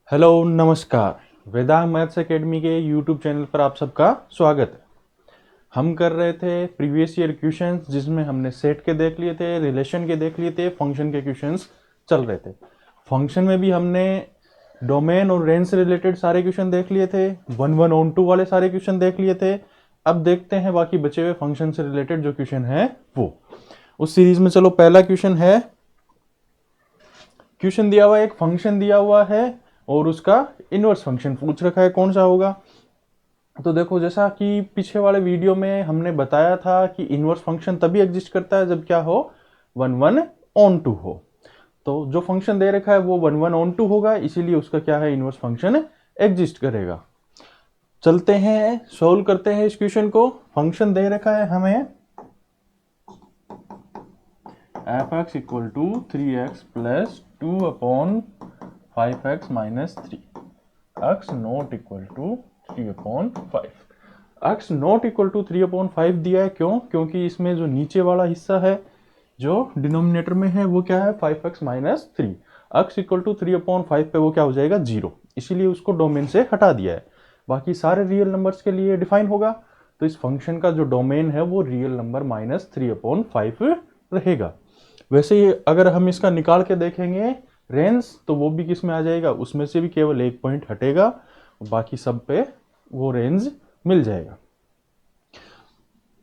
Hello नमस्कार। Vedang maths academy के YouTube channel पर आप सबका स्वागत है। हम कर रहे थे प्रीवियस ईयर क्वेश्चंस, जिसमें हमने सेट के देख लिए थे, रिलेशन के देख लिए थे, फंक्शन के क्वेश्चंस चल रहे थे। फंक्शन में भी हमने डोमेन और रेंज से रिलेटेड सारे क्वेश्चन देख लिए थे, वन वन ऑन टू वाले सारे क्वेश्चन देख लिए थे। अब देखते हैं बाकी बचे हुए फंक्शन से रिलेटेड जो क्वेश्चन है वो उस सीरीज में। चलो, पहला क्वेश्चन है, क्वेश्चन दिया हुआ है, एक फंक्शन दिया हुआ है और उसका इनवर्स फंक्शन पूछ रखा है, कौन सा होगा। तो देखो, जैसा कि पिछले वाले वीडियो में हमने बताया था कि इनवर्स फंक्शन तभी एग्जिस्ट करता है जब क्या हो, वन वन ऑन टू हो। तो जो फंक्शन दे रखा है वो वन वन ऑन टू होगा, इसीलिए उसका क्या है, इनवर्स फंक्शन एग्जिस्ट करेगा। चलते हैं, सोल्व करते हैं इस क्वेश्चन को। फंक्शन दे रखा है हमें f x equal to 3x plus 2/5x minus 3, x not equal to 3/5। x not equal to 3/5 दिया है, क्यों? क्योंकि इसमें जो नीचे वाला हिस्सा है जो डिनोमिनेटर में है वो क्या है, 5x minus 3। x equal to 3/5 पे वो क्या हो जाएगा, 0, इसीलिए उसको डोमेन से हटा दिया है। बाकी सारे रियल नंबर्स के लिए डिफाइन होगा, तो इस फंक्शन का जो डोमेन है वो रियल नंबर माइनस 3/5 रहेगा। वैसे ही अगर हम इसका निकाल के देखेंगे रेंज, तो वो भी किस में आ जाएगा, उसमें से भी केवल एक पॉइंट हटेगा, बाकी सब पे वो रेंज मिल जाएगा।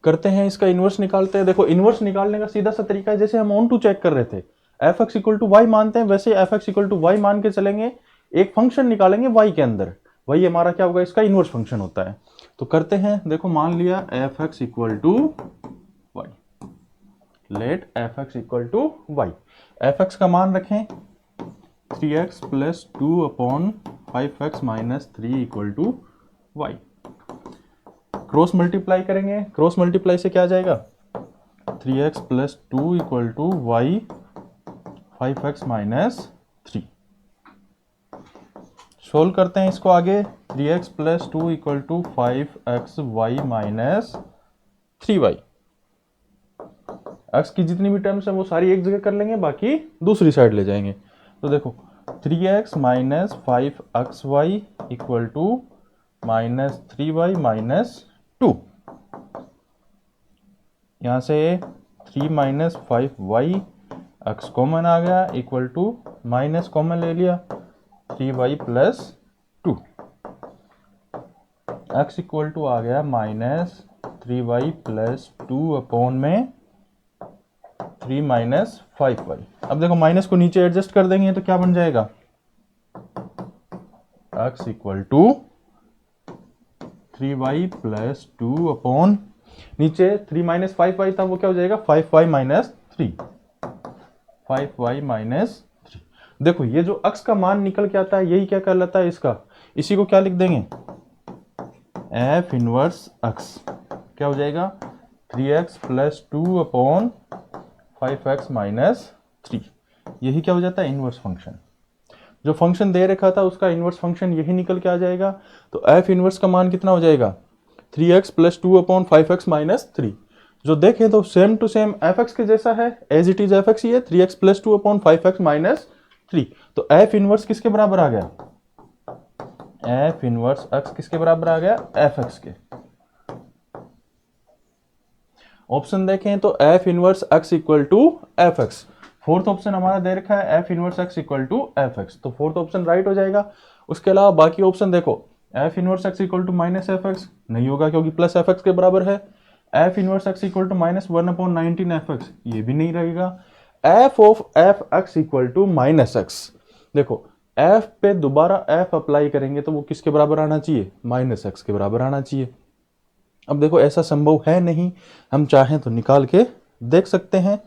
करते हैं इसका इनवर्स, निकालते हैं। देखो, इनवर्स निकालने का सीधा सा तरीका है, जैसे हम ऑन टू चेक कर रहे थे, f x equal to y मानते हैं, वैसे f x equal to y मान के चलेंगे, एक फंक्शन निकालेंगे वाई के अंदर, वही हमारा क्या होगा, इसका इनवर्स फंक्शन होता है। तो करते हैं, देखो मान लिया f x equal to y, let f x equal to y. F x का मान रखें 3x plus 2/5x minus 3 equal to y. Cross multiply करेंगे, क्रॉस मल्टीप्लाई से क्या आ जाएगा, 3x plus 2 equal to y 5x minus 3। Solve करते हैं इसको आगे, 3x plus 2 equal to 5x y minus 3y। x की जितनी भी टर्म्स है वो सारी एक जगह कर लेंगे, बाकी दूसरी साइड ले जाएंगे। तो देखो, 3x minus 5xy equal to minus 3y minus 2। यहां से 3 माइनस 5y, x कॉमन आ गया, इक्वल टू माइनस कॉमन ले लिया 3y plus 2। x equal to आ गया माइनस 3y प्लस 2 अपॉन में 3 माइनस 5y। अब देखो, माइनस को नीचे एडजस्ट कर देंगे तो क्या बन जाएगा, x equal to 3y plus 2 upon, नीचे 3 माइनस 5y था, वो क्या हो जाएगा, 5y माइनस 3, 5y माइनस 3। देखो, ये जो x का मान निकल के आता है यही क्या कहलाता है इसका, इसी को क्या लिख देंगे, f इनवर्स x। क्या हो जाएगा, 3x plus 2 upon 5x minus 3। यही क्या हो जाता है, इनवर्स फंक्शन। जो फंक्शन दे रखा था उसका इनवर्स फंक्शन यही निकल के आ जाएगा। तो f इनवर्स का मान कितना हो जाएगा, 3x plus 2 upon 5x minus 3। जो देखें तो same to same f x के जैसा है, as it is f x ही है, 3x plus 2 upon 5x minus 3। तो f इनवर्स किसके बराबर आ गया, f इनवर्स x किसके बराबर आ गया, एफ एक्स के। ऑप्शन देखें तो f inverse x equal to f x. Fourth option हमारा दे रखा है f inverse x equal to f x, तो फोर्थ ऑप्शन राइट हो जाएगा। उसके अलावा बाकी ऑप्शन देखो, f inverse x equal to minus f x नहीं होगा क्योंकि प्लस एफ एक्स के बराबर है। f inverse x equal to minus 1/19 f x, ये भी नहीं रहेगा। f of f x equal to minus x, देखो f पे दोबारा f अप्लाई करेंगे तो वो किसके बराबर आना चाहिए, माइनस एक्स के बराबर आना चाहिए। अब देखो, ऐसा संभव है नहीं, हम चाहें तो निकाल के देख सकते हैं।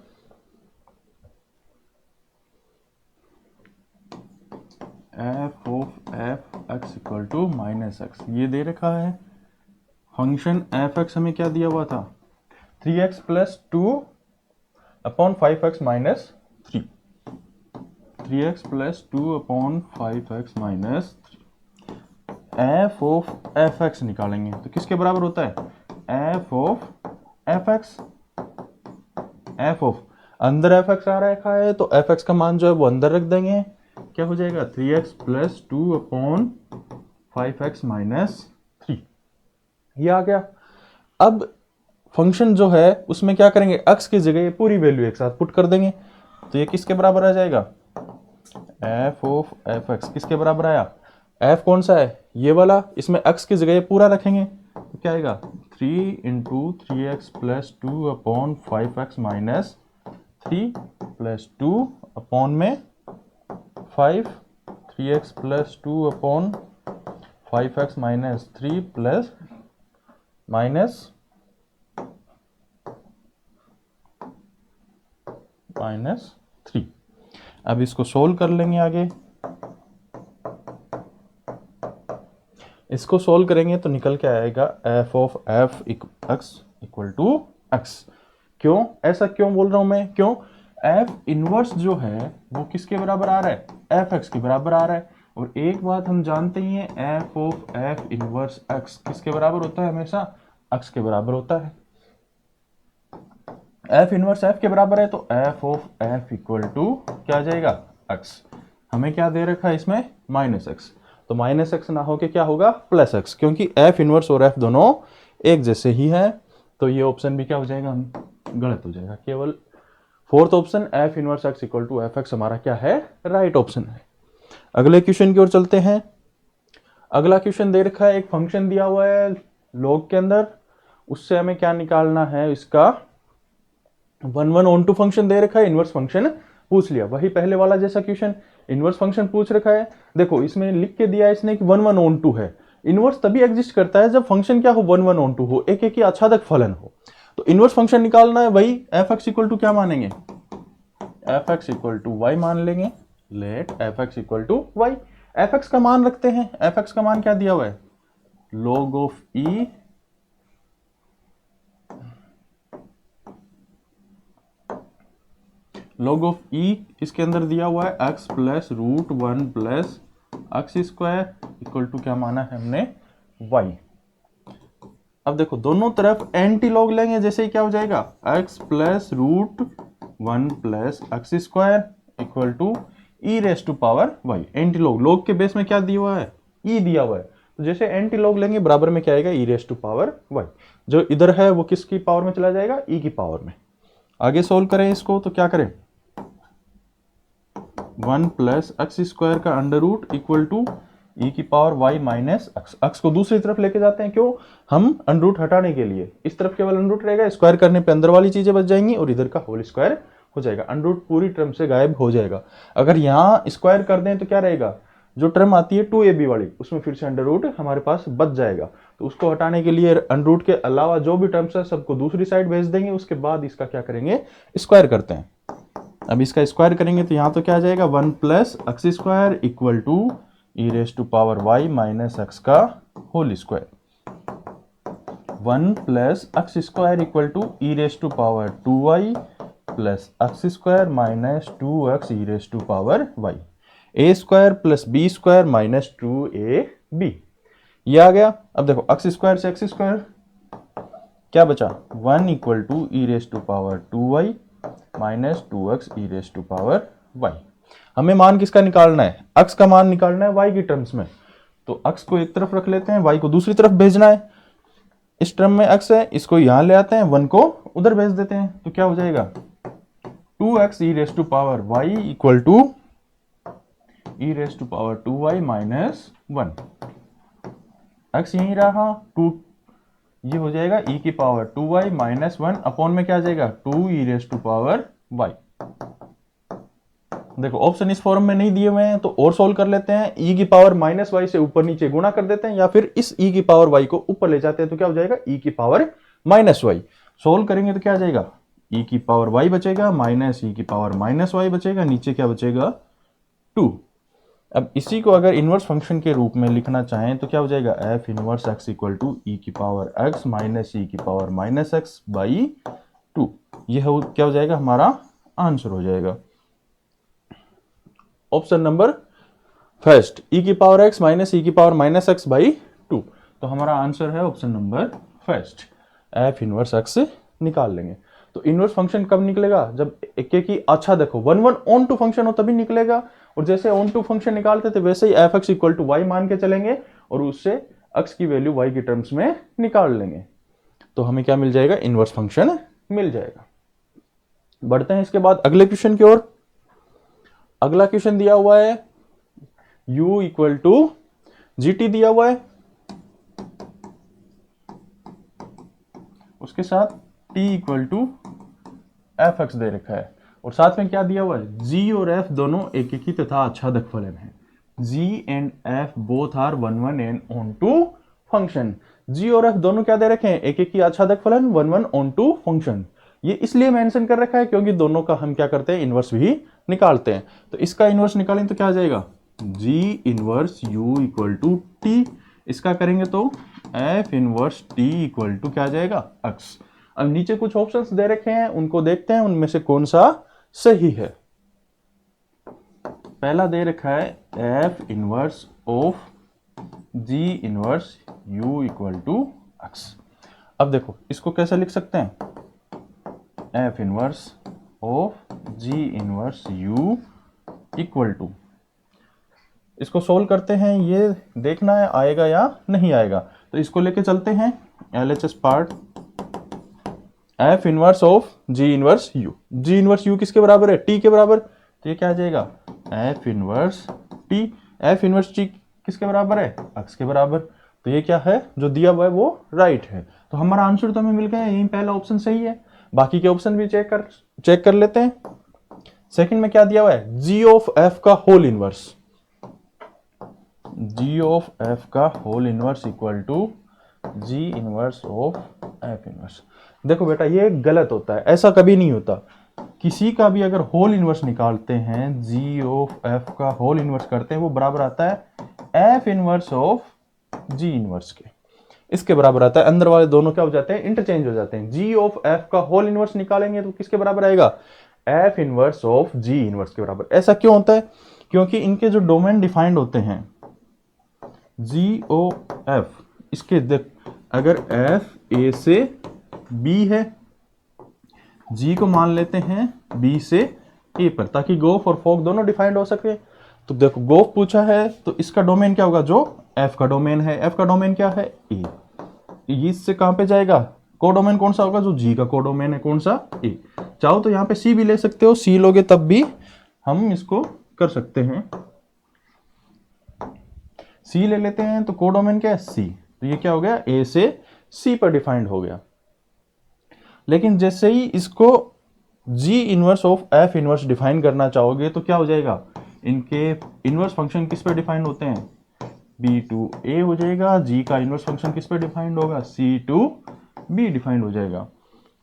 f of f x equal to minus x, ये दे रखा है। फंक्शन एफ एक्स हमें क्या दिया हुआ था, 3x plus 2 upon 5x minus 3, 3x plus 2 upon 5x minus 3। F of f x निकालेंगे तो किसके बराबर होता है, F of f x. F of, अंदर एफ एक्स आ रखा है तो एफ एक्स का मान जो है वो अंदर रख देंगे, क्या हो जाएगा 3x plus 2 upon 5x minus 3, ये आ गया। अब फंक्शन जो है उसमें क्या करेंगे, x की जगह पूरी वैल्यू एक साथ पुट कर देंगे, तो ये किसके बराबर आ जाएगा, f ऑफ fx किसके बराबर आया, f कौन सा है, ये वाला, इसमें x की जगह पूरा रखेंगे तो क्या आएगा 3 into 3x plus 2 upon 5x minus 3 plus 2 upon में 5, 3x plus 2 upon 5x minus 3 plus minus 3। अब इसको सोल्व कर लेंगे आगे, इसको सोल्व करेंगे तो निकल के आएगा f of f x equal to x। क्यों ऐसा क्यों बोल रहा हूं मैं, क्यों, f इनवर्स जो है वो किसके बराबर आ रहा है, fx के बराबर आ रहा है। और एक बात हम जानते ही हैं, f of f inverse x किसके बराबर होता है, हमेशा x के बराबर होता है। f इनवर्स f के बराबर है तो f of f equal to क्या आ जाएगा x। हमें क्या दे रखा है इसमें माइनस x, तो माइनस एक्स ना होके क्या होगा प्लस एक्स, क्योंकि f इनवर्स और f दोनों एक जैसे ही है, तो ये ऑप्शन भी क्या हो जाएगा, गलत हो जाएगा। केवल fourth option f inverse x equal to f x हमारा क्या है, राइट ऑप्शन है। अगले क्वेश्चन की ओर चलते हैं। अगला क्वेश्चन दे रखा है, एक फंक्शन दिया हुआ है लॉग के अंदर, उससे हमें क्या निकालना है, इसका 1 1 ऑन टू फंक्शन दे रखा है, इनवर्स फंक्शन पूछ लिया, वही पहले वाला जैसा क्वेश्चन, इनवर्स फंक्शन पूछ रखा है। देखो इसमें लिख के दिया है इसने कि 1 1 ऑन टू है। इनवर्स तभी एग्जिस्ट करता है जब फंक्शन क्या हो, 1 1 ऑन टू हो, एक एक ही आच्छादक फलन हो। तो इनवर्स फंक्शन निकालना है, वही एफ एक्स इक्वल टू क्या मानेंगे, f x equal to y मान लेंगे। Let f x equal to y, f x का मान रखते हैं, एफ एक्स का मान क्या दिया हुआ है, log of e log of e इसके अंदर दिया हुआ है x plus root 1 plus x square equal to क्या माना है हमने y। अब देखो दोनों तरफ एंटी लॉग लेंगे, जैसे ही क्या हो जाएगा x plus root 1 plus x square equal to e raise to power y। Anti log, log के बेस में क्या दिया हुआ है, e दिया हुआ है, तो जैसे एंटी लॉग लेंगे बराबर में क्या आएगा ई रेस टू पावर y। जो इधर है वो किसकी पावर में चला जाएगा, e की पावर में। आगे सोल्व करें इसको तो क्या करें, 1 प्लस एक्स स्क्वायर का under root equal to e की power y minus x. X को दूसरी तरफ लेके जाते हैं, क्यों, हम अंडर रूट हटाने के लिए। इस तरफ केवल अंडर रूट रहेगा, स्क्वायर करने पे अंदर वाली चीजें बच जाएंगी और इधर का होल स्क्वायर हो जाएगा, अंडर रूट पूरी टर्म से गायब हो जाएगा। अगर यहाँ स्क्वायर कर दें तो क्या रहेगा, जो टर्म आती है 2ab वाली, उसमें फिर से अंडर रूट हमारे पास बच जाएगा। तो उसको हटाने के लिए अंडर रूट के अलावा जो भी टर्म्स है सबको दूसरी साइड भेज देंगे, उसके बाद इसका क्या करेंगे, स्क्वायर करते हैं। अब इसका स्क्वायर करेंगे तो यहाँ तो क्या आ जाएगा 1 plus x square equal to e raise to power y minus x का whole square. 1 plus x square equal to e raise to power 2y plus x square minus 2x e raise to power y। A square plus b square minus 2ab, ये आ गया। अब देखो x square से x square क्या बचा, 1 equal to e raise to power 2y minus 2x e raise to power y। हमें मान किसका निकालना है, x का मान निकालना है y की टर्म्स में, तो x को एक तरफ रख लेते हैं, y को दूसरी तरफ भेजना है। इस टर्म में x है, इसको यहां ले आते हैं, 1 को उधर भेज देते हैं, तो क्या हो जाएगा 2x e raise to power y equal to e raise to power 2y minus 1। x यहीं रहा, 2 ये हो जाएगा e की पावर 2y माइनस 1 अपॉन में क्या आ जाएगा 2 ई रेस टू पावर y। देखो ऑप्शन इस फॉर्म में नहीं दिए हुए हैं तो और सोल्व कर लेते हैं, e की पावर माइनस y से ऊपर नीचे गुणा कर देते हैं, या फिर इस e की पावर y को ऊपर ले जाते हैं, तो क्या हो जाएगा e की पावर माइनस y। सोल्व करेंगे तो क्या आ जाएगा e की पावर y बचेगा माइनस e की पावर माइनस y बचेगा, नीचे क्या बचेगा 2। अब इसी को अगर इनवर्स फंक्शन के रूप में लिखना चाहें तो क्या हो जाएगा f inverse x equal to e की पावर x माइनस ई की पावर माइनस x बाई 2। यह क्या हो जाएगा, हमारा आंसर हो जाएगा ऑप्शन नंबर फर्स्ट, ई की पावर x माइनस ई की पावर माइनस x बाई 2। तो हमारा आंसर है option number first, f inverse x निकाल लेंगे। तो इनवर्स फंक्शन कब निकलेगा, जब एक एक ही अच्छा देखो 1 1 ऑन टू फंक्शन हो तभी निकलेगा, और जैसे ऑन टू फंक्शन निकालते थे वैसे ही f x equal to y मान के चलेंगे और उससे एक्स की वैल्यू वाई की टर्म्स में निकाल लेंगे, तो हमें क्या मिल जाएगा, इनवर्स फंक्शन मिल जाएगा। बढ़ते हैं इसके बाद अगले क्वेश्चन की ओर। अगला क्वेश्चन दिया हुआ है u equal to g t दिया हुआ है, उसके साथ t equal to f x दे रखा है और साथ में क्या दिया हुआ है, g और f दोनों एक एक ही तथा आच्छादक फलन है। g and f both are one one and onto function. g और f दोनों क्या दे रखे हैं, एक एक ही आच्छादक फलन, one one onto function. ये इसलिए मेंशन कर रखा है क्योंकि दोनों का हम क्या करते हैं, इनवर्स भी निकालते हैं। तो इसका इनवर्स निकालें तो क्या आ जाएगा, g inverse u equal to T. इसका करेंगे तो f inverse t equal to क्या आ जाएगा, x। अब नीचे कुछ ऑप्शंस दे रखे हैं, उनको देखते हैं उनमें से कौन सा सही है। पहला दे रखा है f inverse of g inverse u equal to x। अब देखो इसको कैसे लिख सकते हैं, f inverse of g inverse u equal to, इसको सोल्व करते हैं, ये देखना है आएगा या नहीं आएगा। तो इसको लेके चलते हैं LHS part, f inverse of g inverse u। g inverse u किसके बराबर है, t के बराबर, तो ये क्या आ जाएगा f inverse t। f inverse t किसके बराबर है, x के बराबर। तो ये क्या है, जो दिया हुआ है वो राइट है। तो हमारा आंसर तो हमें मिल गया, यही पहला ऑप्शन सही है। बाकी के ऑप्शन भी चेक कर लेते हैं। सेकंड में क्या दिया हुआ है, g ऑफ f का whole inverse, g of f का whole inverse equal to g inverse of f inverse. देखो बेटा ये गलत होता है, ऐसा कभी नहीं होता। किसी का भी अगर होल इनवर्स निकालते हैं, g ऑफ f का होल इनवर्स करते हैं, वो बराबर आता है f inverse of g inverse के, इसके बराबर आता है। अंदर वाले दोनों क्या हो जाते हैं, इंटरचेंज हो जाते हैं। g ऑफ f का होल इनवर्स निकालेंगे तो किसके बराबर आएगा, f inverse of g inverse के बराबर। ऐसा क्यों होता है, क्योंकि इनके जो डोमेन डिफाइंड होते हैं g ओ f, इसके देख अगर f a से b है, g को मान लेते हैं b से a पर, ताकि गोफ और फोक दोनों डिफाइंड हो सके। तो देखो गोफ पूछा है तो इसका डोमेन क्या होगा, जो f का डोमेन है, f का डोमेन क्या है a, इससे कहां पे जाएगा, कोडोमेन कौन सा होगा, जो g का कोडोमेन है कौन सा, a। चाहो तो यहाँ पे c भी ले सकते हो, c लोगे तब भी हम इसको कर सकते हैं। c ले लेते हैं तो कोडोमेन क्या है c, तो ये क्या हो गया a से c पर डिफाइंड हो गया। लेकिन जैसे ही इसको g inverse of f inverse define करना चाहोगे तो क्या हो जाएगा, इनके इनवर्स फंक्शन किस पे डिफाइंड होते हैं, b टू a हो जाएगा। g का इनवर्स फंक्शन किस पे डिफाइंड होगा, c टू b डिफाइंड हो जाएगा।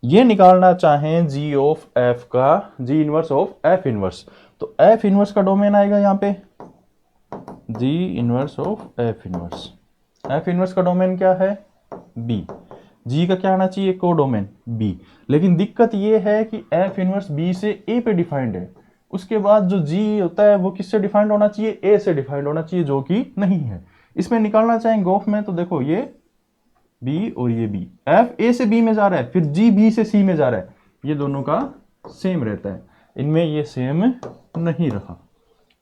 ये निकालना चाहें g ऑफ f का g inverse of f inverse, तो f इनवर्स का डोमेन आएगा यहाँ पे g inverse of f inverse. f inverse का डोमेन क्या है b, g का क्या आना चाहिए, को डोमेन b। लेकिन दिक्कत ये है कि f इनवर्स b से a पे डिफाइंड है, उसके बाद जो g होता है वो किससे डिफाइंड होना चाहिए, a से डिफाइंड होना चाहिए, जो कि नहीं है। इसमें निकालना चाहें गोफ में तो देखो ये b और ये b, f a से b में जा रहा है, फिर g b से c में जा रहा है, ये दोनों का सेम रहता है, इनमें ये सेम नहीं रहा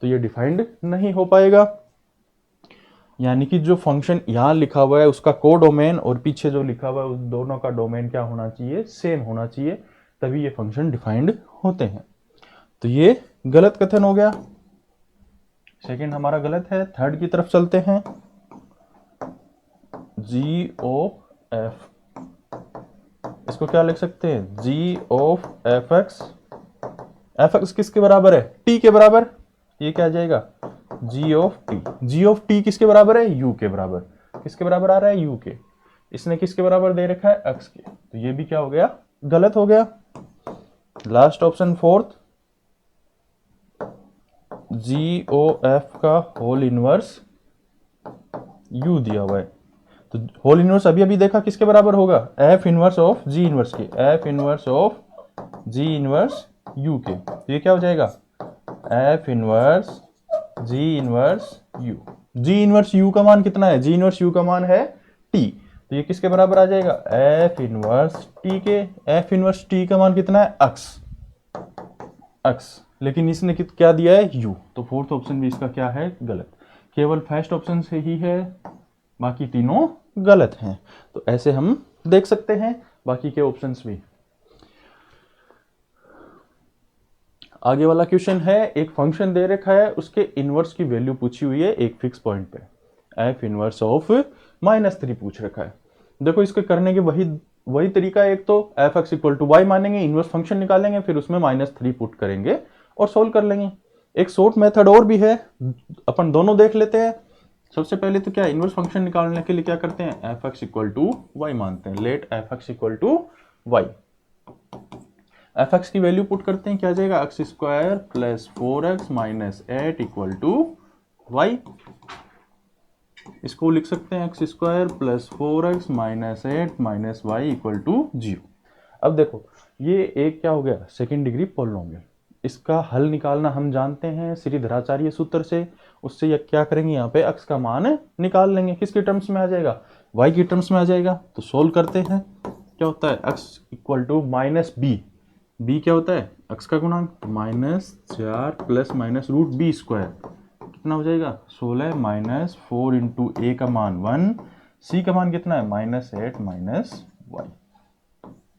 तो ये डिफाइंड नहीं हो पाएगा। यानी कि जो फंक्शन यहाँ लिखा हुआ है उसका को डोमेन और पीछे जो लिखा हुआ है उस दोनों का डोमेन क्या होना चाहिए, सेम होना चाहिए, तभी ये फंक्शन डिफाइंड होते हैं। तो ये गलत कथन हो गया, सेकंड हमारा गलत है। थर्ड की तरफ चलते हैं, g ऑफ f, इसको क्या लिख सकते हैं, g ऑफ fx। fx किसके बराबर है, t के बराबर, ये क्या आ जाएगा g of t। g of t किसके बराबर है, u के बराबर। किसके बराबर आ रहा है, u के। इसने किसके बराबर दे रखा है, x के, तो ये भी क्या हो गया, गलत हो गया। लास्ट ऑप्शन फोर्थ, g ओ f का होल इनवर्स u दिया हुआ है, तो होल इनवर्स अभी अभी देखा किसके बराबर होगा, f inverse of g inverse के, f inverse of g inverse u के। तो ये क्या हो जाएगा, f inverse g inverse u। g inverse u का मान कितना है, g इनवर्स u का मान है t, तो ये किसके बराबर आ जाएगा, f इनवर्स t के। f इनवर्स t का मान कितना है, x। लेकिन इसने क्या दिया है u, तो फोर्थ ऑप्शन भी इसका क्या है, गलत। केवल फर्स्ट ऑप्शन से ही है, बाकी तीनों गलत हैं। तो ऐसे हम देख सकते हैं बाकी के ऑप्शंस भी। आगे वाला क्वेश्चन है, एक फंक्शन दे रखा है, उसके इनवर्स की वैल्यू पूछी हुई है एक फिक्स पॉइंट पे, एफ इनवर्स ऑफ -3 पूछ रखा है। देखो इसको करने के वही तरीका है, एक तो f x equal to y मानेंगे, इनवर्स फंक्शन निकालेंगे, फिर उसमें -3 पुट करेंगे और सोल्व कर लेंगे। एक शॉर्ट मेथड और भी है, अपन दोनों देख लेते हैं। सबसे पहले तो क्या, इनवर्स फंक्शन निकालने के लिए क्या करते हैं, f x equal to y मानते हैं। Let f x equal to y, f x की वैल्यू पुट करते हैं, क्या आ जाएगा, x square plus 4x minus 8 equal to y. इसको लिख सकते हैं x square plus 4x minus 8 minus y equal to 0। अब देखो ये एक क्या हो गया, सेकेंड डिग्री पॉलिनोमियल। इसका हल निकालना हम जानते हैं श्रीधराचार्य सूत्र से। उससे ये क्या करेंगे, यहाँ पे x का मान निकाल लेंगे, किसके टर्म्स में आ जाएगा, y की टर्म्स में आ जाएगा। तो सोल्व करते हैं, क्या होता है, x equal to minus b क्या होता है, x का गुणांक, -4 plus minus root b square, कितना हो जाएगा 16 माइनस 4 इंटू ए का मान 1, सी का मान कितना है -8 माइनस वाई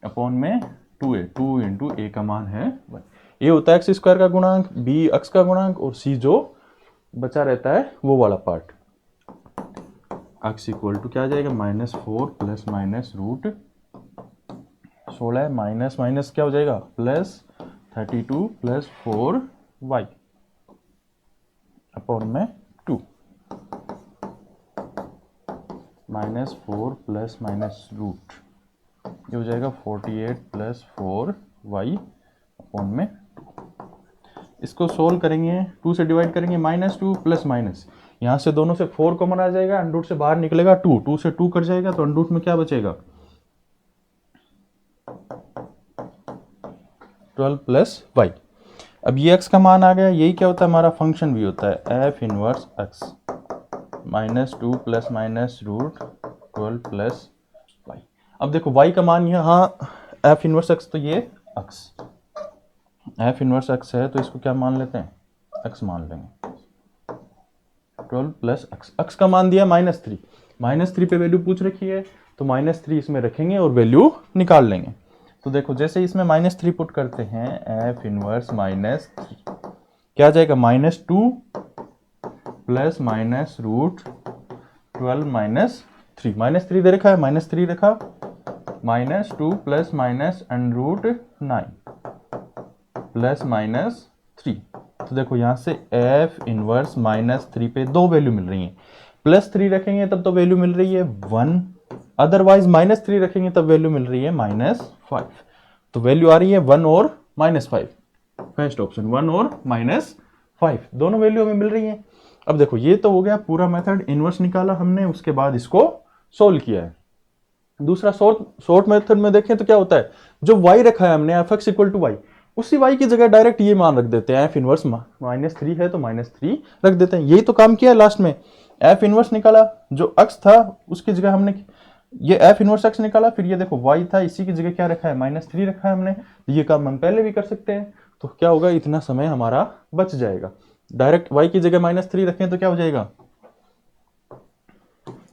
अपॉन में 2a, 2 इंटू ए का मान है 1। ये होता है एक्स स्क्वायर का गुणांक, बी एक्स का गुणांक, और सी जो बचा रहता है वो वाला पार्ट। एक्स इक्वल टू क्या आ जाएगा, -4 plus minus root 16 minus minus क्या हो जाएगा प्लस 32 प्लस 4 वाई अपॉन में 2, -4 प्लस माइनस रूट ये हो जाएगा 48 प्लस 4 वाई अपॉन में 2। इसको सोल्व करेंगे, 2 से डिवाइड करेंगे, -2 प्लस माइनस, यहाँ से दोनों से 4 कॉमन आ जाएगा, अंडर रूट से बाहर निकलेगा 2, 2 से 2 कट जाएगा, तो अंडर रूट में क्या बचेगा 12 प्लस वाई। अब ये x का मान आ गया, यही क्या होता है हमारा फंक्शन भी होता है, f inverse x -2 plus minus root 12 plus y. अब देखो y का मान यहाँ एफ इनवर्स x, तो ये x एफ इनवर्स x है, तो इसको क्या मान लेते हैं, x मान लेंगे, 12 प्लस x का मान दिया -3, -3 पे वैल्यू पूछ रखी है, तो -3 इसमें रखेंगे और वैल्यू निकाल लेंगे। तो देखो जैसे इसमें -3 पुट करते हैं, एफ इनवर्स -3 क्या आ जाएगा, -2 प्लस माइनस रूट 12 -3, -3 दे रखा है, -3 रखा, -2 plus minus under root 9 plus -3। तो देखो यहाँ से एफ इनवर्स -3 पे दो वैल्यू मिल रही है, +3 रखेंगे तब तो वैल्यू मिल रही है 1, अदरवाइज -3 रखेंगे तब वैल्यू मिल रही है -5। तो वैल्यू आ रही है 1 और -5, फर्स्ट ऑप्शन 1 और -5 दोनों वैल्यू हमें मिल रही है। अब देखो ये तो हो गया पूरा मेथड, इनवर्स निकाला हमने, उसके बाद इसको सोल्व किया है। दूसरा शॉर्ट मेथड में देखें तो क्या होता है, जो y रखा है हमने f x equal to y, उसी y की जगह डायरेक्ट ये मान रख देते हैं, एफ इनवर्स -3 है तो -3 रख देते हैं। यही तो काम किया लास्ट में, एफ इनवर्स निकाला, जो x था उसकी जगह हमने ये एफ इनवर्स x निकाला, फिर ये देखो y था, इसी की जगह क्या रखा है -3 रखा है हमने। ये काम हम पहले भी कर सकते हैं, तो क्या होगा, इतना समय हमारा बच जाएगा। डायरेक्ट y की जगह -3 रखें तो क्या हो जाएगा,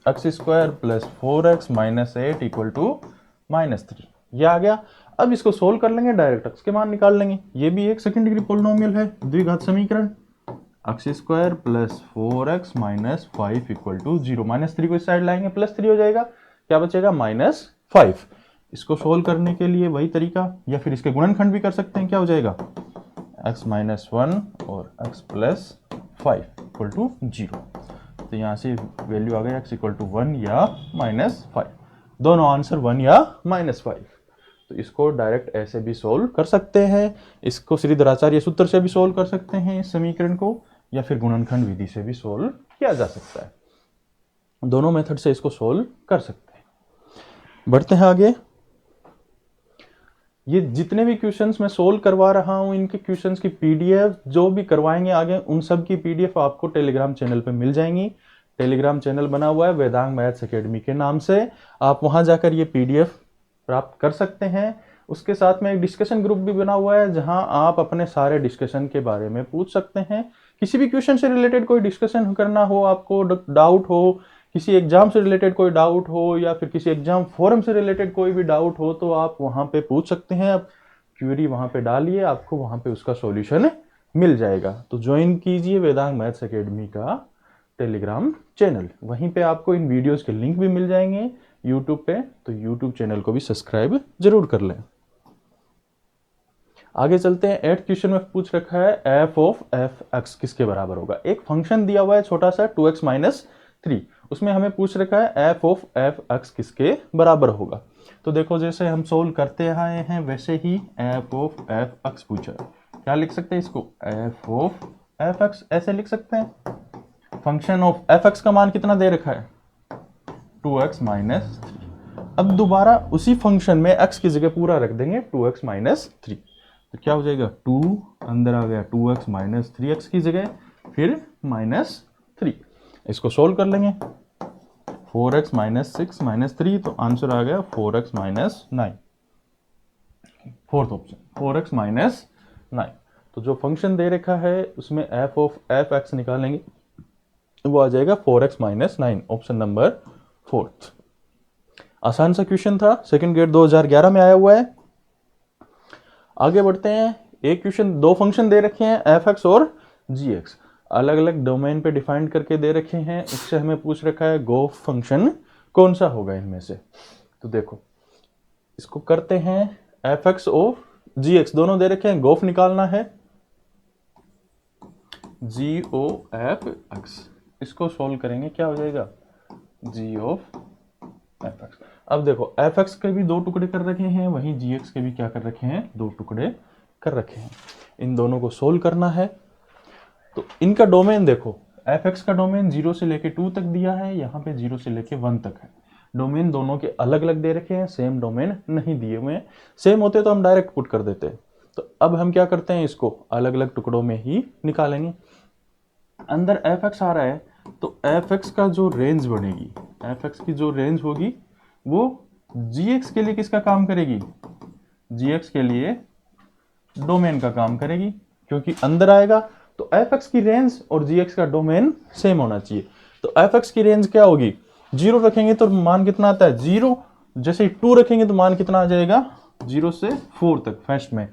x square plus 4x minus 8 equal to -3, ये आ गया। अब इसको सोल्व कर लेंगे, डायरेक्ट x के मान निकाल लेंगे। ये भी एक सेकंड डिग्री पॉलिनोमियल है, द्विघात समीकरण, x square plus 4x minus 5 equal to 0, -3 को इस साइड लाएंगे, +3 हो जाएगा, क्या बचेगा -5। इसको सोल्व करने के लिए वही तरीका, या फिर इसके गुणनखंड भी कर सकते हैं, क्या हो जाएगा x माइनस 1 और x प्लस 5 इक्वल टू 0। तो यहाँ से वैल्यू आ गई x इक्वल टू 1 या -5, दोनों आंसर 1 या -5। तो इसको डायरेक्ट ऐसे भी सोल्व कर सकते हैं, इसको श्रीधराचार्य सूत्र से भी सोल्व कर सकते हैं इस समीकरण को, या फिर गुणनखंड विधि से भी सोल्व किया जा सकता है। दोनों मेथड से इसको सोल्व कर सकते हैं। बढ़ते हैं आगे। ये जितने भी क्वेश्चंस मैं सोल्व करवा रहा हूं, इनके क्वेश्चंस की पीडीएफ जो भी करवाएंगे आगे, उन सब की पीडीएफ आपको टेलीग्राम चैनल पे मिल जाएंगी। टेलीग्राम चैनल बना हुआ है वेदांग मैथ्स एकेडमी के नाम से, आप वहां जाकर ये पीडीएफ प्राप्त कर सकते हैं। उसके साथ में एक डिस्कशन ग्रुप भी बना हुआ है जहां आप अपने सारे डिस्कशन के बारे में पूछ सकते हैं। किसी भी क्वेश्चन से रिलेटेड कोई डिस्कशन करना हो, आपको डाउट हो, किसी एग्जाम से रिलेटेड कोई डाउट हो या फिर किसी एग्जाम फोरम से रिलेटेड कोई भी डाउट हो तो आप वहां पे पूछ सकते हैं। आप क्वेरी वहां पे डालिए, आपको वहां पे उसका सॉल्यूशन मिल जाएगा। तो ज्वाइन कीजिए वेदांग मैथ्स एकेडमी का टेलीग्राम चैनल, वहीं पे आपको इन वीडियोस के लिंक भी मिल जाएंगे यूट्यूब पे, तो यूट्यूब चैनल को भी सब्सक्राइब जरूर कर लें। आगे चलते हैं। 8th क्वेश्चन में पूछ रखा है एफ ऑफ एफ एक्स किसके बराबर होगा। एक फंक्शन दिया हुआ है छोटा सा 2x माइनस 3, उसमें हमें पूछ रखा है एफ ऑफ एफ एक्स किसके बराबर होगा। तो देखो जैसे हम सोल्व करते आए हैं वैसे ही एफ ऑफ एफ एक्स पूछा है, क्या लिख सकते हैं इसको, एफ ऑफ एफ एक्स ऐसे लिख सकते हैं। फंक्शन ऑफ एफ एक्स का मान कितना दे रखा है, 2x माइनस 3। अब दोबारा उसी फंक्शन में x की जगह पूरा रख देंगे 2x माइनस 3, तो क्या हो जाएगा 2 अंदर आ गया 2x माइनस 3x की जगह फिर माइनस 3। इसको सोल्व कर लेंगे 4x माइनस 6 माइनस 3, तो आंसर आ गया 4x minus 9। Fourth option 4x minus 9। तो जो फंक्शन दे रखा है उसमें एफ ऑफ एफ एक्स निकालेंगे वो आ जाएगा 4x minus 9, option number 4th। आसान सा क्वेश्चन था, सेकंड ग्रेड 2011 में आया हुआ है। आगे बढ़ते हैं। एक क्वेश्चन, दो फंक्शन दे रखे हैं एफ एक्स और जी एक्स, अलग अलग डोमेन पे डिफाइन करके दे रखे हैं। उससे हमें पूछ रखा है गोफ फंक्शन कौन सा होगा इनमें से। तो देखो इसको करते हैं, एफ एक्स और जी एक्स दोनों दे रखे हैं, गोफ निकालना है जी ओ एफ एक्स। इसको सोल्व करेंगे क्या हो जाएगा, जी ऑफ एफ एक्स। अब देखो एफ एक्स के भी दो टुकड़े कर रखे हैं, वहीं जी एक्स के भी क्या कर रखे हैं, दो टुकड़े कर रखे हैं। इन दोनों को सोल्व करना है। तो इनका डोमेन देखो, एफ एक्स का डोमेन 0 से लेके 2 तक दिया है, यहाँ पे 0 से लेके 1 तक है। डोमेन दोनों के अलग अलग दे रखे हैं, सेम डोमेन नहीं दिए हुए हैं। सेम होते तो हम डायरेक्ट पुट कर देते। तो अब हम क्या करते हैं, इसको अलग अलग टुकड़ों में ही निकालेंगे। अंदर एफ एक्स आ रहा है तो एफ एक्स का जो रेंज बनेगी, एफ एक्स की जो रेंज होगी वो जी एक्स के लिए किसका काम करेगी, जी एक्स के लिए डोमेन का काम करेगी, क्योंकि अंदर आएगा तो एफ एक्स की रेंज और जी एक्स का डोमेन सेम होना चाहिए। तो एफ एक्स की रेंज क्या होगी, 0 रखेंगे तो मान कितना आता है 0, जैसे 2 रखेंगे तो मान कितना आ जाएगा 0 से 4 तक फर्स्ट में।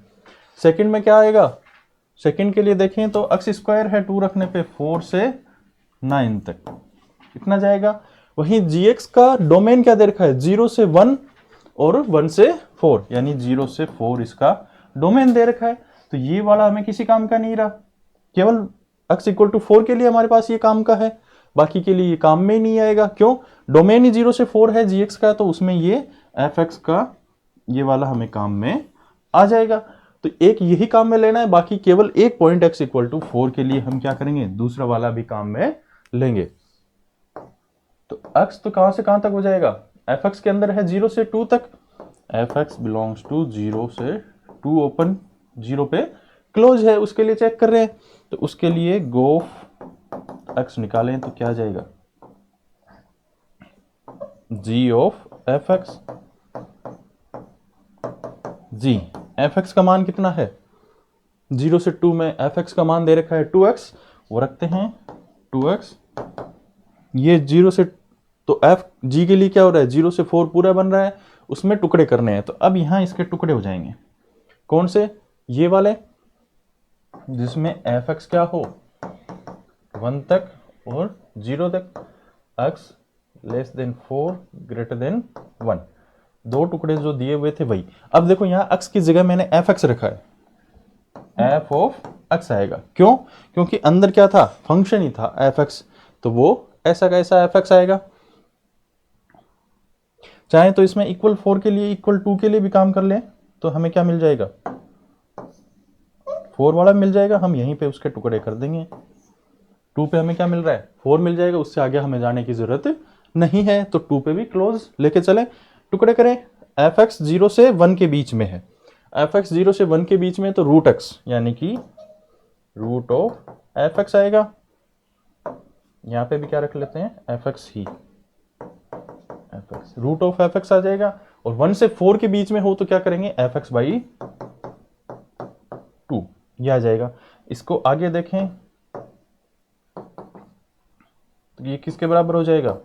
सेकंड में क्या आएगा, सेकंड के लिए देखें तो एक्स स्क्वायर है, 2 रखने पे 4 से 9 तक इतना जाएगा। वहीं जीएक्स का डोमेन क्या दे रखा है, 0 से 1 और 1 से 4, यानी 0 से 4 इसका डोमेन दे रखा है। तो ये वाला हमें किसी काम का नहीं रहा, केवल x इक्वल टू 4 के लिए हमारे पास ये काम का है, बाकी के लिए ये काम में ही नहीं आएगा। क्यों, डोमेन ही 0 से 4 है जीएक्स का, तो उसमें ये एफ एक्स का ये वाला हमें काम में आ जाएगा। तो एक यही काम में लेना है, बाकी केवल एक पॉइंट x इक्वल टू 4 के लिए हम क्या करेंगे, दूसरा वाला भी काम में लेंगे। तो x तो कहां से कहां तक हो जाएगा, एफ एक्स के अंदर है 0 से 2 तक, एफ एक्स बिलोंग्स टू 0 से 2 ओपन 0 पे क्लोज है, उसके लिए चेक कर रहे हैं। तो उसके लिए गोफ x निकालें तो क्या जाएगा, g of f x. G f x का मान कितना है, 0 से 2 में एफ एक्स का मान दे रखा है 2x, वो रखते हैं 2x। ये 0 से, तो एफ जी के लिए क्या हो रहा है, 0 से 4 पूरा बन रहा है, उसमें टुकड़े करने हैं। तो अब यहां इसके टुकड़े हो जाएंगे, कौन से, ये वाले जिसमें एफ एक्स क्या हो 1 तक और 0 तक, x less than 4 greater than 1, दो टुकड़े जो दिए हुए थे वही। अब देखो यहां x की जगह मैंने एफ एक्स रखा है, एफ ऑफ एक्स आएगा। क्यों, क्योंकि अंदर क्या था, फंक्शन ही था एफ एक्स, तो वो ऐसा कैसा एफ एक्स आएगा। चाहे तो इसमें इक्वल 4 के लिए इक्वल 2 के लिए भी काम कर लें, तो हमें क्या मिल जाएगा, 4 वाला मिल जाएगा, हम यहीं पे उसके टुकड़े कर देंगे। 2 पे हमें क्या मिल रहा है, 4 मिल जाएगा, उससे आगे हमें जाने की जरूरत नहीं है। तो 2 पे भी क्लोज लेके चले, टुकड़े करें। एफ एक्स 0 से 1 के बीच में है, एफ एक्स 0 से 1 के बीच में, तो रूट एक्स यानी कि रूट ऑफ एफ एक्स आएगा। यहां पे भी क्या रख लेते हैं, एफ एक्स ही, f x root of f x आ जाएगा। और 1 से 4 के बीच में हो तो क्या करेंगे, एफ एक्स बाई 2 ये आ जाएगा। इसको आगे देखें तो ये किसके बराबर हो जाएगा,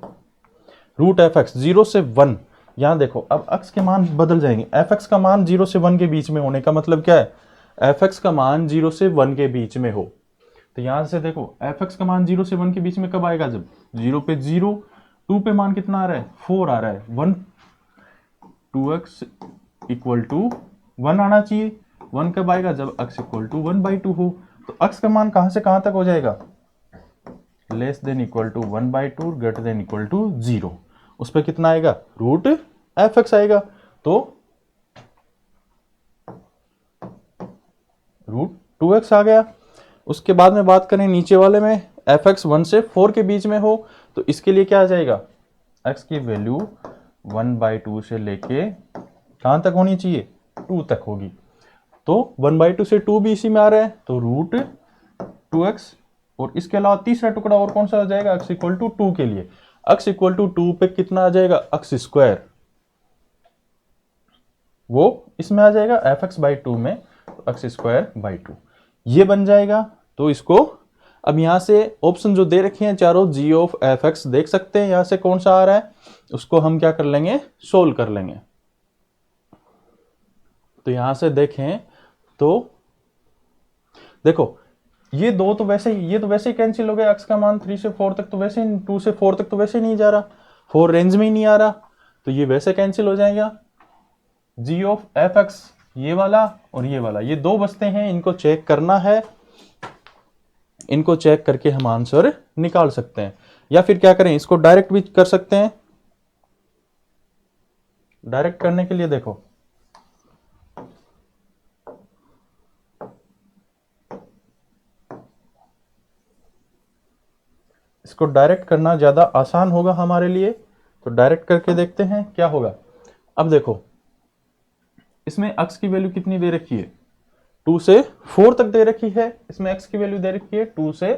रूट एफ एक्स 0 से 1। यहां देखो अब एक्स के मान बदल जाएंगे, एफ एक्स का मान 0 से 1 के बीच में होने का मतलब क्या है, एफ एक्स का मान 0 से 1 के बीच में हो। तो यहां से देखो एफ एक्स का मान 0 से 1 के बीच में कब आएगा, जब 0 पे 0, 2 पे मान कितना आ रहा है 4 आ रहा है, 1 2x इक्वल टू 1 आना चाहिए। 1 कब आएगा, जब x इक्वल टू 1/2 हो। तो x का मान कहां से कहां तक हो जाएगा, less than equal to 1/2 greater than equal to 0। उस पर कितना आएगा, रूट एफ एक्स आएगा। तो रूट 2x आ गया। उसके बाद में बात करें नीचे वाले में, एफ एक्स 1 से 4 के बीच में हो तो इसके लिए क्या आ जाएगा, x की वैल्यू 1/2 से लेके कहां तक होनी चाहिए, 2 तक होगी। तो 1/2 से 2 भी इसी में आ रहा है, तो रूट 2x। और इसके अलावा तीसरा टुकड़ा और कौन सा आ जाएगा, x इक्वल टू 2 के लिए, x इक्वल टू 2 पे कितना आ जाएगा, x स्क्वायर, वो इसमें आ जाएगा एफ एक्स बाई 2 में, तो x स्क्वायर बाई 2 ये बन जाएगा। तो इसको अब यहां से ऑप्शन जो दे रखे हैं चारों, g ऑफ एफ एक्स देख सकते हैं, यहां से कौन सा आ रहा है, उसको हम क्या कर लेंगे, सोल्व कर लेंगे। तो यहां से देखें तो देखो ये दो तो वैसे ही, ये तो वैसे ही कैंसिल हो गया, x का मान 3 से 4 तक तो वैसे ही, 2 से 4 तक तो वैसे ही नहीं जा रहा, 4 रेंज में ही नहीं आ रहा, तो ये वैसे कैंसिल हो जाएगा। g ऑफ एफ एक्स ये वाला और ये वाला, ये दो बचते हैं, इनको चेक करना है, इनको चेक करके हम आंसर निकाल सकते हैं। या फिर क्या करें, इसको डायरेक्ट भी कर सकते हैं। डायरेक्ट करने के लिए देखो इसको डायरेक्ट करना ज्यादा आसान होगा हमारे लिए, तो डायरेक्ट करके देखते हैं क्या होगा। अब देखो इसमें x की वैल्यू कितनी दे रखी है, 2 से 4 तक दे रखी है, इसमें x की वैल्यू दे रखी है 2 से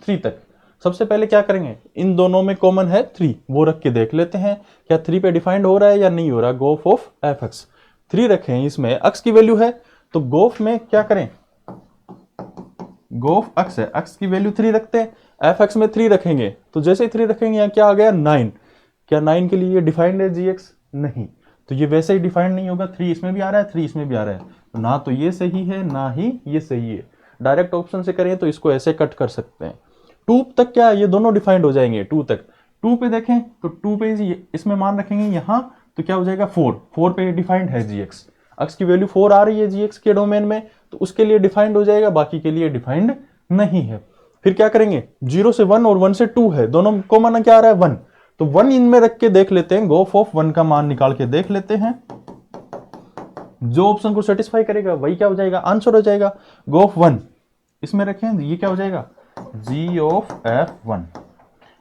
3 तक। सबसे पहले क्या करेंगे, इन दोनों में कॉमन है 3, वो रख के देख लेते हैं क्या 3 पे डिफाइंड हो रहा है या नहीं हो रहा। गोफ ऑफ एफ एक्स 3 रखें, इसमें x की वैल्यू है, तो गोफ में क्या करें, गोफ x है, x की वैल्यू 3 रखते हैं, एफ एक्स में 3 रखेंगे, तो जैसे ही 3 रखेंगे यहाँ क्या आ गया 9। क्या 9 के लिए ये डिफाइंड है जी एक्स, नहीं, तो ये वैसे ही डिफाइंड नहीं होगा, 3 इसमें भी आ रहा है 3 इसमें भी आ रहा है, तो ना तो ये सही है ना ही ये सही है। डायरेक्ट ऑप्शन से करें तो इसको ऐसे कट कर सकते हैं। 2 तक क्या है, ये दोनों डिफाइंड हो जाएंगे 2 तक। 2 पे देखें तो 2 पे इसमें मान रखेंगे यहाँ, तो क्या हो जाएगा 4 पे डिफाइंड है जी एक्स, एक्स की वैल्यू 4 आ रही है जी एक्स के डोमेन में, तो उसके लिए डिफाइंड हो जाएगा, बाकी के लिए डिफाइंड नहीं है। फिर क्या करेंगे, 0 से 1 और 1 से 2 है, दोनों कॉमन क्या आ रहा है 1, तो 1 इनमें रख के देख लेते हैं, गोफ ऑफ 1 का मान निकाल के देख लेते हैं, जो ऑप्शन को सेटिस्फाई करेगा वही क्या हो जाएगा, आंसर हो जाएगा। गोफ 1 इसमें रखें, ये क्या हो जाएगा, g ऑफ f1,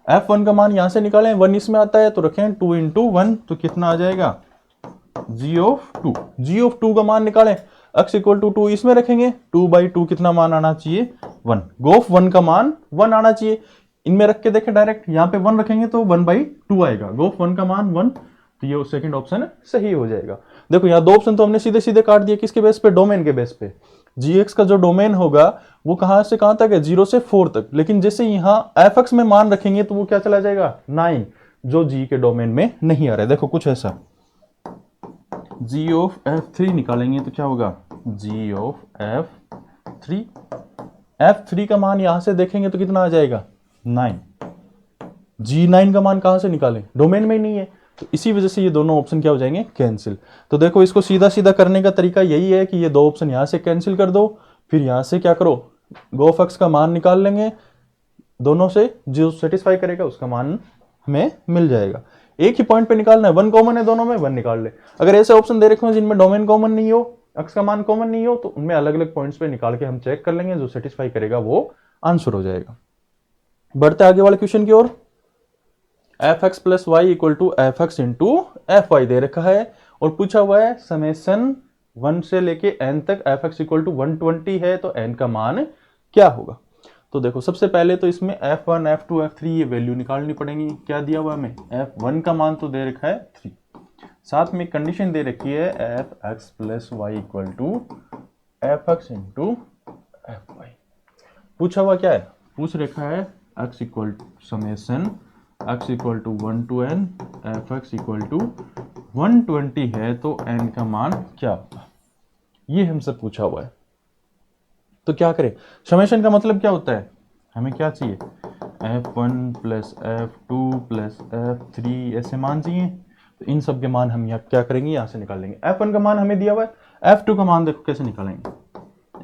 f1 का मान यहां से निकालें, 1 इसमें आता है तो रखें 2 इंटू 1, तो कितना आ जाएगा g ऑफ 2, g ऑफ 2 का मान निकालें, x इक्वल टू 2 इसमें रखेंगे, 2/2 कितना मान आना चाहिए 1, गोफ 1 का मान 1 आना चाहिए। इनमें रख के देखें डायरेक्ट, यहाँ पे 1 रखेंगे तो 1/2 आएगा, गोफ 1 का मान 1, तो ये सेकंड ऑप्शन सही हो जाएगा। देखो यहाँ दो ऑप्शन तो हमने सीधे सीधे काट दिए, किसके बेस पे, डोमेन के बेस पे। gx का जो डोमेन होगा वो कहां से कहां तक है, 0 से 4 तक, लेकिन जैसे यहाँ fx में मान रखेंगे तो वो क्या चला जाएगा 9, जो g के डोमेन में नहीं आ रहा है। देखो कुछ ऐसा, g ऑफ f3 निकालेंगे तो क्या होगा, g ऑफ f3, f3 का मान यहां से देखेंगे तो कितना आ जाएगा 9, g9 का मान कहां से निकालें, डोमेन में ही नहीं है, तो इसी वजह से ये दोनों ऑप्शन क्या हो जाएंगे, कैंसिल। तो देखो इसको सीधा सीधा करने का तरीका यही है कि ये दो ऑप्शन यहां से कैंसिल कर दो, फिर यहां से क्या करो, गोफ एक्स का मान निकाल लेंगे, दोनों से जो सेटिस्फाई करेगा उसका मान हमें मिल जाएगा। एक ही पॉइंट पे निकालना है, 1 कॉमन है दोनों में, 1 निकाल ले। अगर ऐसे ऑप्शन दे रखे हो जिनमें डोमेन कॉमन नहीं हो, एक्स का मान कॉमन नहीं हो, तो उनमें अलग अलग पॉइंट्स पे निकाल के हम चेक कर लेंगे, जो सेटिस्फाई करेगा वो आंसर हो जाएगा। बढ़ते आगे वाले क्वेश्चन की ओर, f x plus y equal to f x into f y दे रखा है, और पूछा हुआ है समेसन 1 से लेके n तक एफ एक्स इक्वल टू 120 है, तो n का मान क्या होगा। तो देखो सबसे पहले तो इसमें f1 f2 f3 ये वैल्यू निकालनी पड़ेगी। क्या दिया हुआ हमें, f1 का मान तो दे रखा है 3, साथ में कंडीशन दे रखी है f x plus y equal to f x into f y. पूछा हुआ क्या है, पूछ रखा है x equal summation x equal to 1 to n f x equal to 120 है तो n का मान क्या होगा, ये हमसे पूछा हुआ है। तो क्या करें, समेशन का मतलब क्या होता है, हमें क्या चाहिए f1 plus f2 plus f3 ऐसे मान चाहिए। तो इन सब के मान हम यहाँ क्या करेंगे, यहाँ से निकाल लेंगे। f1 का मान हमें दिया हुआ है, f2 का मान देखो कैसे निकालेंगे।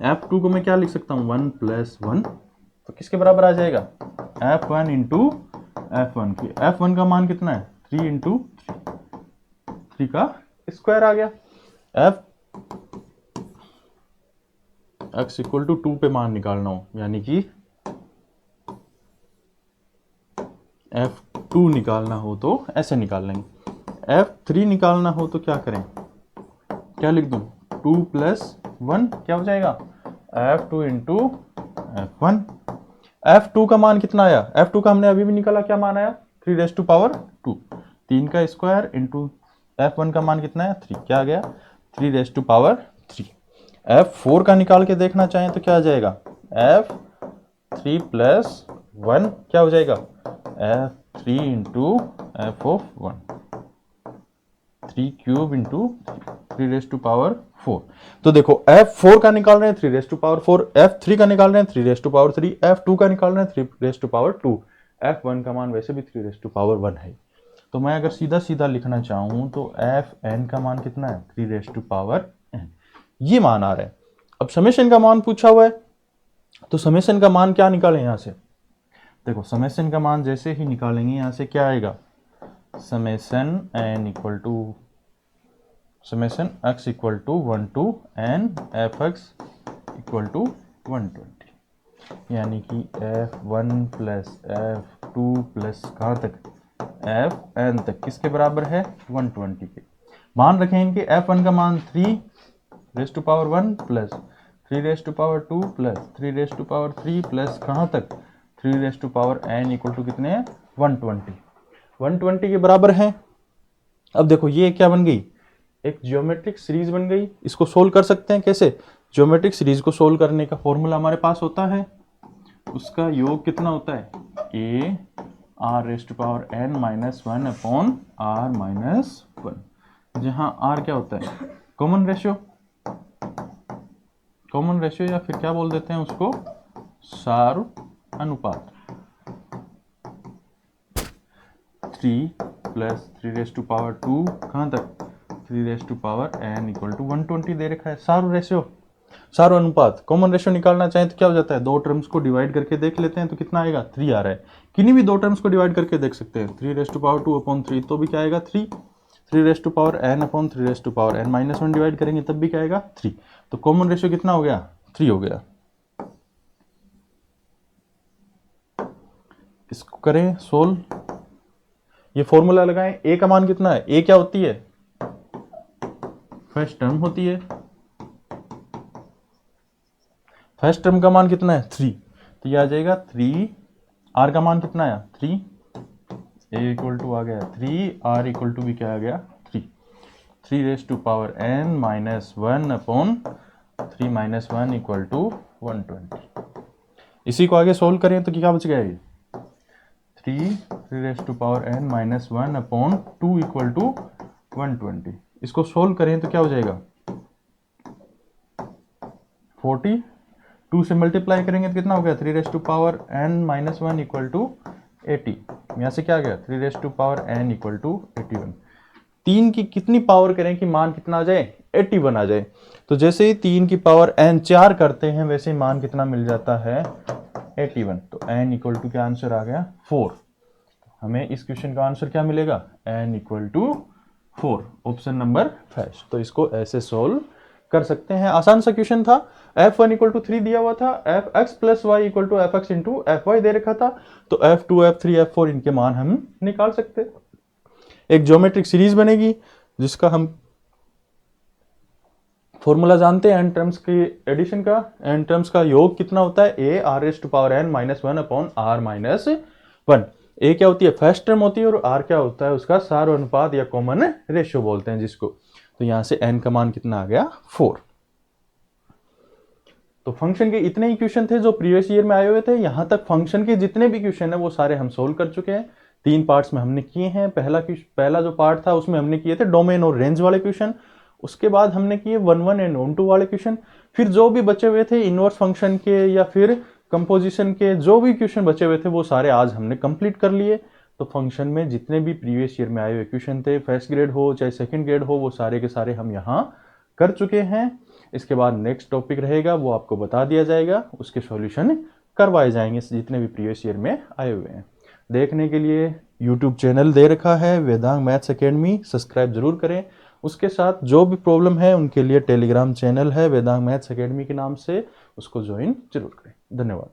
f2 को मैं क्या लिख सकता हूँ 1 प्लस 1, तो किसके बराबर आ जाएगा f1 इंटू f1 की। f1 का मान कितना है 3 इंटू 3 का स्क्वायर आ गया। f x इक्वल टू 2 पे मान निकालना हो, यानी कि f2 निकालना हो तो ऐसे निकाल लेंगे। f3 निकालना हो तो क्या करें, क्या लिख दूं 2 प्लस 1 क्या हो जाएगा f2 इंटू f1। f2 का मान कितना आया, f2 का हमने अभी भी निकाला, क्या मान आया 3 रेज़ टू पावर 2, 3 का स्क्वायर इंटू f1 का मान कितना है 3, क्या आ गया 3 रेज़ टू पावर 3। f4 का निकाल के देखना चाहें तो क्या आ जाएगा f3 प्लस 1 क्या हो जाएगा f3 into f of 1, 3 cube into 3 raise to power 4। तो देखो f4 का निकाल रहे हैं 3 रेज़ टू पावर 4, f3 का निकाल रहे हैं 3 रेज़ टू पावर 3, f2 का निकाल रहे हैं 3 रेज़ टू पावर 2, f1 का मान वैसे भी 3 रेज़ टू पावर 1 है। तो मैं अगर सीधा सीधा लिखना चाहूँ तो fn का मान कितना है 3 रेज़ टू पावर n, ये मान आ रहा है। अब समेशन का मान पूछा हुआ है, तो समेशन का मान क्या निकालें यहाँ से, देखो समेशन का मान जैसे ही निकालेंगे यहाँ से क्या आएगा summation n equal to summation x equal to 1 to n f x equal to 120, यानी कि f1 प्लस f2 प्लस कहाँ तक fn तक किसके बराबर है 120 के। मान रखें इनके f1 का मान 3 raise to power 1 plus 3 raise to power 2 plus 3 raise to power 3 plus कहाँ तक 3 raise to power n equal to कितने हैं 120 के बराबर है। अब देखो ये क्या बन गई, एक ज्योमेट्रिक सीरीज बन गई। इसको सोल्व कर सकते हैं कैसे, ज्योमेट्रिक सीरीज को सोल्व करने का फॉर्मूला हमारे पास होता है, उसका योग कितना होता है a r raise to power n minus 1 upon r minus 1, जहां r क्या होता है कॉमन रेशियो या फिर क्या बोल देते हैं उसको सार अनुपात। 3 प्लस 3 रेज़ टू पावर 2 कहाँ तक 3 raise to power n equal to 120 दे रखा है। सारो अनुपात कॉमन रेशियो निकालना चाहें तो क्या हो जाता है, दो टर्म्स को डिवाइड करके देख लेते हैं तो कितना आएगा 3 आ रहा है। किन्हीं भी दो टर्म्स को डिवाइड करके देख सकते हैं, 3 रेज़ टू पावर 2 अपॉन 3 तो भी क्या आएगा 3, 3 raise to power n upon 3 raise to power n minus 1 divide करेंगे तब भी क्या आएगा 3। तो कॉमन रेशियो कितना हो गया 3 हो गया। इसको करें सोल्व, ये फॉर्मूला लगाएं, a का मान कितना है, a क्या होती है फर्स्ट टर्म होती है, फर्स्ट टर्म का मान कितना है 3, तो ये आ जाएगा 3, r का मान कितना आया 3, a इक्वल टू आ गया 3, r इक्वल टू भी क्या आ गया 3, 3 raise to power n minus 1 upon 3 minus 1 equal to 120। इसी को आगे सोल्व करें तो क्या बच गया ये 3 raise to power n minus 1 upon 2 equal to 120। इसको सोल्व करें तो क्या हो जाएगा 40, 2 से मल्टीप्लाई करेंगे तो कितना हो गया 3 raise to power n minus 1 equal to 80, यहाँ से क्या आ गया 3 raise to power n equal to 81। 3 की कितनी पावर करें कि मान कितना आ जाए 81 आ जाए, तो जैसे ही 3 की पावर n 4 करते हैं वैसे ही मान कितना मिल जाता है 81। तो n इक्वल टू क्या आंसर आ गया 4। हमें इस क्वेश्चन का आंसर क्या मिलेगा n equal to 4, option number 5। तो इसको ऐसे सोल्व कर सकते हैं, आसान सा क्वेश्चन था। f1 इक्वल टू 3 दिया हुआ था, fx plus y equal to f x into f y दे रखा था, तो f2 f3 f4 इनके मान हम निकाल सकते हैं। एक ज्योमेट्रिक सीरीज बनेगी जिसका हम फॉर्मूला जानते हैं, एन टर्म्स के एडिशन का, एन टर्म्स का योग कितना होता है a r raise to power n minus 1 upon r minus 1। A क्या होती है, फर्स्ट टर्म होती है, और आर क्या होता है, उसका सार अनुपात या कॉमन रेशियो बोलते हैं जिसको। तो यहां से एन का मान कितना आ गया, 4। तो फंक्शन के इतने ही क्वेश्चन थे जो प्रीवियस ईयर में आए हुए थे। यहां तक फंक्शन के जितने भी क्वेश्चन है वो सारे हम सोल्व कर चुके हैं। 3 पार्ट्स में हमने किए हैं। पहला जो पार्ट था उसमें हमने किए थे डोमेन और रेंज वाले क्वेश्चन। उसके बाद हमने किए 1 एंड 1 वाले क्वेश्चन। फिर जो भी बचे हुए थे इनवर्स फंक्शन के या फिर कंपोजिशन के जो भी क्वेश्चन बचे हुए थे वो सारे आज हमने कंप्लीट कर लिए। तो फंक्शन में जितने भी प्रीवियस ईयर में आए हुए क्वेश्चन थे, फर्स्ट ग्रेड हो चाहे सेकंड ग्रेड हो, वो सारे के सारे हम यहाँ कर चुके हैं। इसके बाद नेक्स्ट टॉपिक रहेगा, वो आपको बता दिया जाएगा, उसके सॉल्यूशन करवाए जाएंगे जितने भी प्रीवियस ईयर में आए हुए हैं। देखने के लिए यूट्यूब चैनल दे रखा है वेदांग मैथ्स एकेडमी, सब्सक्राइब जरूर करें। उसके साथ जो भी प्रॉब्लम है उनके लिए टेलीग्राम चैनल है वेदांग मैथ्स एकेडमी के नाम से, उसको ज्वाइन जरूर करें। धन्यवाद।